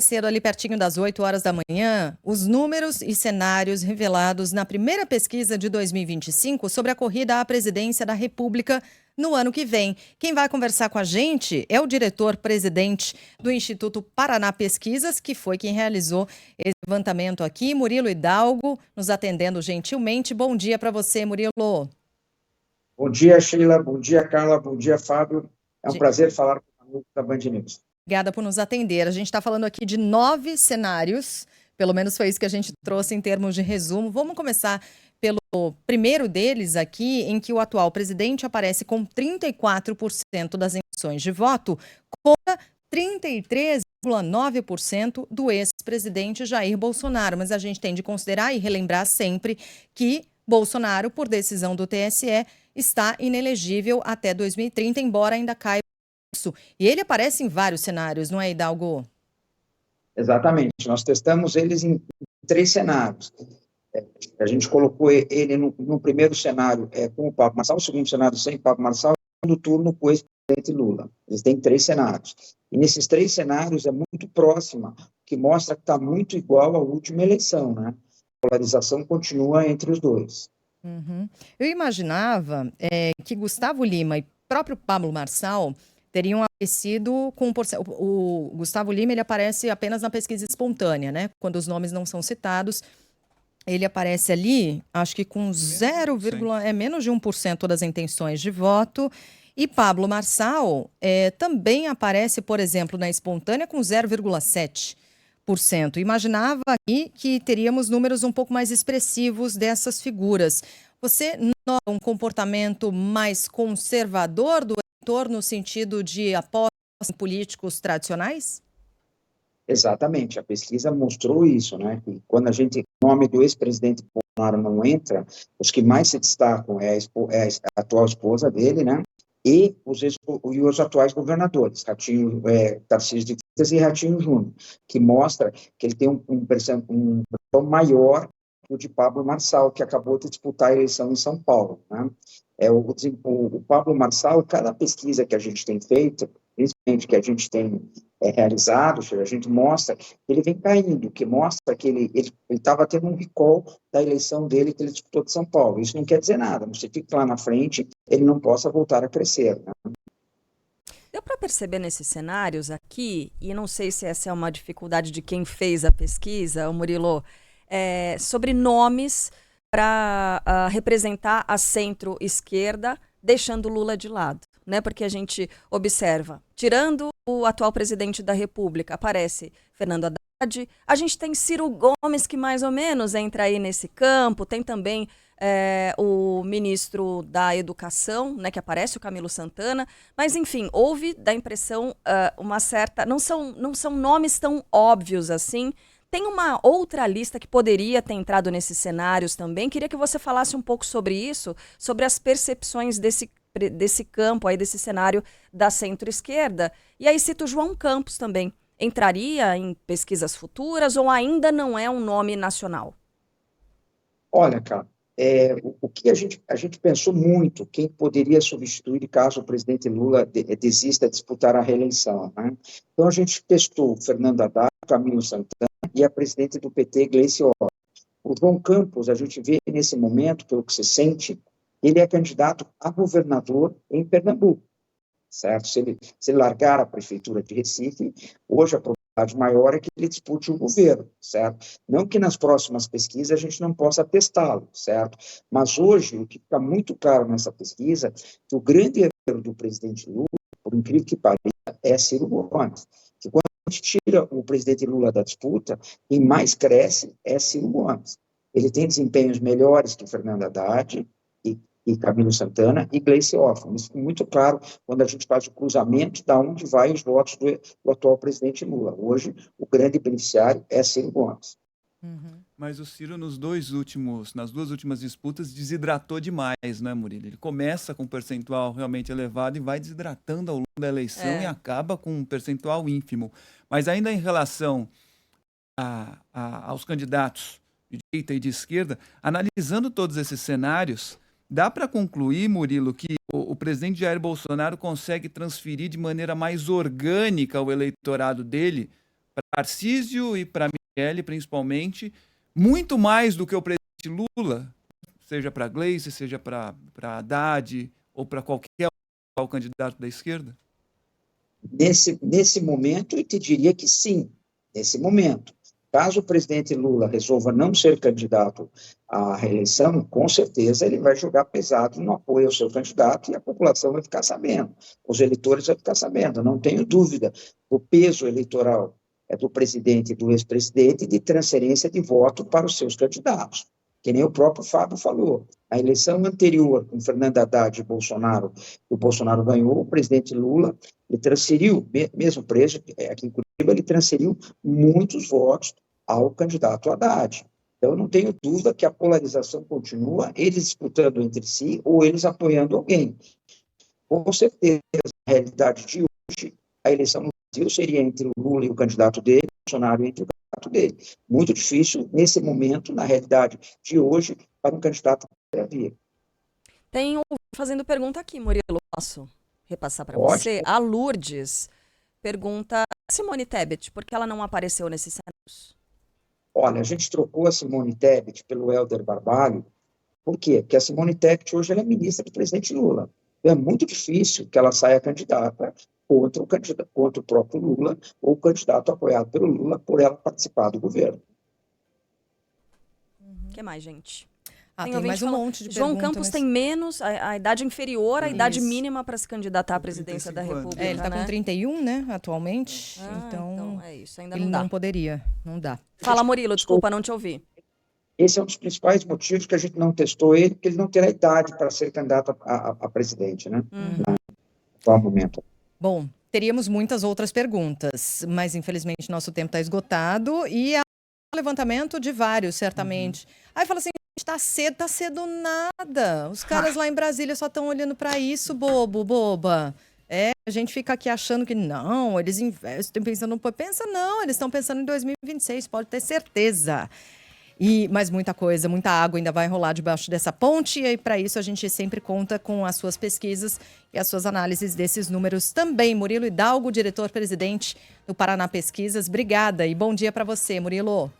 cedo, ali pertinho das 8 horas da manhã, os números e cenários revelados na primeira pesquisa de 2025 sobre a corrida à presidência da República no ano que vem. Quem vai conversar com a gente é o diretor-presidente do Instituto Paraná Pesquisas, que foi quem realizou esse levantamento aqui, Murilo Hidalgo, nos atendendo gentilmente. Bom dia para você, Murilo. Bom dia, Sheila. Bom dia, Carla. Bom dia, Fábio. É um prazer falar com o amigo da Band News. Obrigada por nos atender. A gente está falando aqui de 9 cenários, pelo menos foi isso que a gente trouxe em termos de resumo. Vamos começar pelo primeiro deles aqui, em que o atual presidente aparece com 34% das intenções de voto, contra 33,9% do ex-presidente Jair Bolsonaro. Mas a gente tem de considerar e relembrar sempre que Bolsonaro, por decisão do TSE, está inelegível até 2030, embora ainda caia isso. E ele aparece em vários cenários, não é, Hidalgo? Exatamente. Nós testamos eles em 3 cenários. A gente colocou ele no primeiro cenário com o Pablo Marçal, o segundo cenário sem Pablo Marçal, e no segundo turno com o ex-presidente Lula. Eles têm 3 cenários. E nesses 3 cenários é muito próxima, que mostra que está muito igual à última eleição, né? A polarização continua entre os dois. Eu imaginava que Gustavo Lima e próprio Pablo Marçal teriam aparecido com o Gustavo Lima, ele aparece apenas na pesquisa espontânea, né? Quando os nomes não são citados, ele aparece ali, acho que com menos de 1% das intenções de voto. E Pablo Marçal também aparece, por exemplo, na espontânea com 0,7%. Imaginava aqui que teríamos números um pouco mais expressivos dessas figuras. Você nota um comportamento mais conservador do eleitor no sentido de apostas em políticos tradicionais? Exatamente, a pesquisa mostrou isso, né? Que quando o nome do ex-presidente Bolsonaro não entra, os que mais se destacam é a atual esposa dele, né? E os atuais governadores, Tarcísio de Freitas e Ratinho Júnior, que mostra que ele tem um percentual maior que o de Pablo Marçal, que acabou de disputar a eleição em São Paulo, né? O Pablo Marçal, cada pesquisa que a gente tem feito, principalmente que a gente tem realizado, a gente mostra que ele vem caindo, que mostra que ele estava tendo um recall da eleição dele que ele disputou de São Paulo. Isso não quer dizer nada, você fica lá na frente, ele não possa voltar a crescer, né? Deu para perceber nesses cenários aqui, e não sei se essa é uma dificuldade de quem fez a pesquisa, o Murilo, sobre nomes para representar a centro-esquerda, deixando Lula de lado, né? Porque a gente observa, tirando o atual presidente da República, aparece Fernando Haddad, a gente tem Ciro Gomes, que mais ou menos entra aí nesse campo, tem também o ministro da Educação, né, que aparece, o Camilo Santana, mas enfim, houve, dá impressão, uma certa... Não são nomes tão óbvios assim. Tem uma outra lista que poderia ter entrado nesses cenários também. Queria que você falasse um pouco sobre isso, sobre as percepções desse campo, aí, desse cenário da centro-esquerda. E aí cito João Campos também. Entraria em pesquisas futuras ou ainda não é um nome nacional? Olha, cara, o que a gente pensou muito, quem poderia substituir caso o presidente Lula desista de disputar a reeleição, né? Então a gente testou Fernando Haddad, Camilo Santana e a presidente do PT, Gleice Hoffmann. O João Campos, a gente vê nesse momento, pelo que se sente, ele é candidato a governador em Pernambuco, certo? Se ele largar a prefeitura de Recife, hoje a probabilidade maior é que ele dispute o governo, certo? Não que nas próximas pesquisas a gente não possa testá-lo, certo? Mas hoje, o que fica muito claro nessa pesquisa, que o grande erro do presidente Lula, por incrível que pareça, é Ciro Gomes. Que quando a gente tira o presidente Lula da disputa, quem mais cresce é Ciro Gomes. Ele tem desempenhos melhores que Fernando Haddad e Camilo Santana e Gleice Hoffmann. Isso é muito claro quando a gente faz o cruzamento de onde vai os votos do atual presidente Lula. Hoje, o grande beneficiário é Ciro Gomes. Mas o Ciro, nas duas últimas disputas, desidratou demais, né, Murilo? Ele começa com um percentual realmente elevado e vai desidratando ao longo da eleição e acaba com um percentual ínfimo. Mas ainda em relação aos candidatos de direita e de esquerda, analisando todos esses cenários, dá para concluir, Murilo, que o presidente Jair Bolsonaro consegue transferir de maneira mais orgânica o eleitorado dele Tarcísio e para Michele, principalmente, muito mais do que o presidente Lula, seja para Gleice, seja para Haddad ou para qualquer candidato da esquerda? Nesse momento, eu te diria que sim, nesse momento. Caso o presidente Lula resolva não ser candidato à reeleição, com certeza ele vai jogar pesado no apoio ao seu candidato e a população vai ficar sabendo, os eleitores vão ficar sabendo, não tenho dúvida do peso eleitoral do presidente e do ex-presidente de transferência de voto para os seus candidatos. Que nem o próprio Fábio falou, a eleição anterior, com Fernando Haddad e Bolsonaro, o Bolsonaro ganhou, o presidente Lula, ele transferiu, mesmo preso aqui em Curitiba, ele transferiu muitos votos ao candidato Haddad. Então, eu não tenho dúvida que a polarização continua, eles disputando entre si ou eles apoiando alguém. Com certeza, na realidade de hoje, a eleição no Brasil seria entre o Lula e o candidato dele, o Bolsonaro entre o candidato dele. Muito difícil, nesse momento, na realidade de hoje, para um candidato a vir. Tem um fazendo pergunta aqui, Murilo, posso repassar para Pode. você? A Lourdes pergunta, Simone Tebet, por que ela não apareceu nesses cenários? Olha, a gente trocou a Simone Tebet pelo Helder Barbalho. Por quê? Porque a Simone Tebet hoje ela é ministra do presidente Lula. É muito difícil que ela saia candidata contra o próprio Lula ou o candidato apoiado pelo Lula por ela participar do governo. O que mais, gente? Tem ouvinte mais um falando, monte de João perguntas Campos nesse- tem menos, a idade inferior à idade Isso. mínima para se candidatar à presidência da 35 anos. República. Ele está né? com 31, né, atualmente. Ah, então, é isso, ainda ele não dá. não poderia, não dá. Fala, Murilo, desculpa, não te ouvi. Esse é um dos principais motivos que a gente não testou ele, porque ele não terá idade para ser candidato a presidente, né? No atual momento. Bom, teríamos muitas outras perguntas, mas infelizmente nosso tempo está esgotado e há um levantamento de vários, certamente. Aí fala assim, tá cedo nada. Os caras lá em Brasília só estão olhando para isso, boba. A gente fica aqui achando que não, eles investem pensando, pensa não, eles estão pensando em 2026, pode ter certeza. Mas muita coisa, muita água ainda vai rolar debaixo dessa ponte, e para isso a gente sempre conta com as suas pesquisas e as suas análises desses números também. Murilo Hidalgo, diretor-presidente do Paraná Pesquisas, obrigada e bom dia para você, Murilo.